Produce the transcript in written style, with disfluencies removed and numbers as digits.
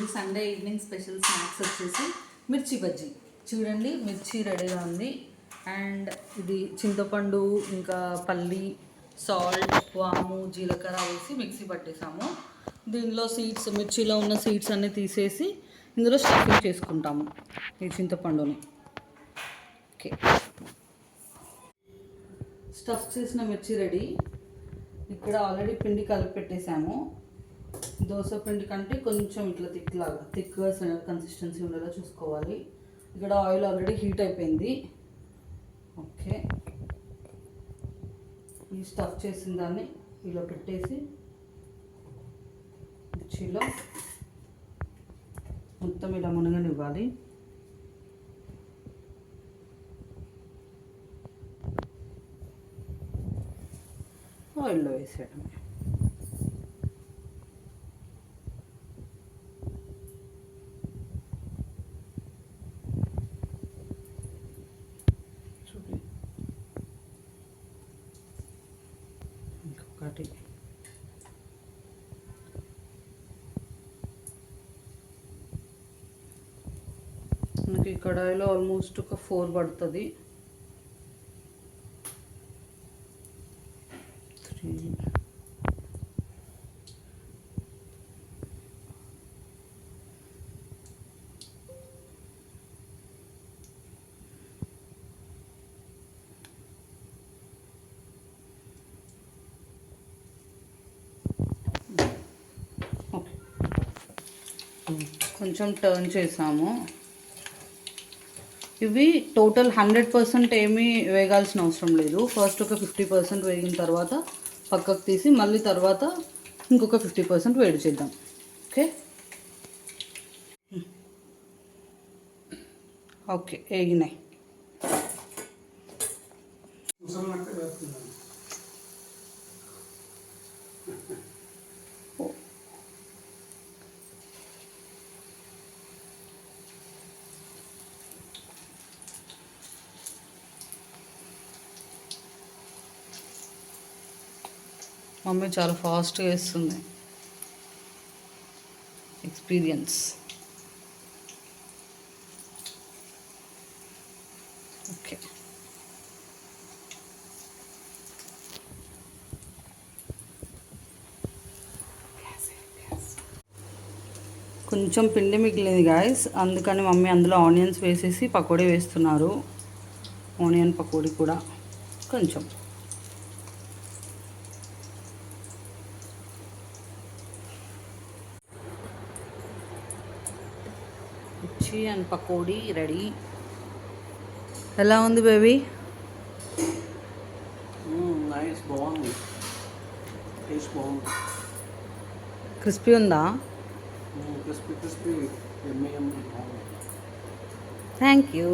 ఈరోజు Sunday evening special snacks వచ్చేసి మిర్చి బజ్జీ. చూడండి, మిర్చి రెడీగా ఉంది. అండ్ ఇది చింతపండు, ఇంకా పల్లి, సాల్ట్, వాము, జీలకర్ర వేసి మిక్సీ పట్టేసాము. దీనిలో సీడ్స్, మిర్చిలో ఉన్న సీడ్స్ అన్నీ తీసేసి ఇందులో స్టఫింగ్ చేసుకుంటాము ఈ చింతపండుని. ఓకే, స్టఫ్ చేసిన మిర్చి రెడీ. ఇక్కడ ఆల్రెడీ పిండి కలిపి పెట్టేసాము. దోశ పిండి కంటే కొంచెం ఇట్లా థిక్గా కన్సిస్టెన్సీ ఉండేలా చూసుకోవాలి. ఇక్కడ ఆయిల్ ఆల్రెడీ హీట్ అయిపోయింది. ఓకే, ఈ స్టఫ్ చేసిన దాన్ని ఇలా పెట్టేసి మిర్చిలో మొత్తం ఇలా మునగనివ్వాలి. ఆయిల్లో వేసేయడమే. ఇంకొకటి మనకి ఈ కడాయిలో ఆల్మోస్ట్ ఒక 4 పడుతుంది. 3 కొంచెం టర్న్ చేసాము. ఇవి టోటల్ 100% ఏమీ వేగాల్సిన అవసరం లేదు. ఫస్ట్ ఒక 50% వేగిన తర్వాత పక్కకు తీసి మళ్ళీ తర్వాత ఇంకొక 50% వేడి చేద్దాం. Okay okay, వేగినాయి. మమ్మీ చాలా ఫాస్ట్గా వేస్తుంది. ఎక్స్పీరియన్స్. ఓకే, కొంచెం పిండి మిగిలింది గాయస్, అందుకని మమ్మీ అందులో ఆనియన్స్ వేసేసి పకోడీ వేస్తున్నారు. ఆనియన్ పకోడీ కూడా కొంచెం. మిర్చి అండ్ పకోడీ రెడీ. ఎలా ఉంది బేబీ? నైస్, బాగుంది. టేస్ట్ బాగుంది. క్రిస్పీ ఉందా? Crispy crispy. Thank you.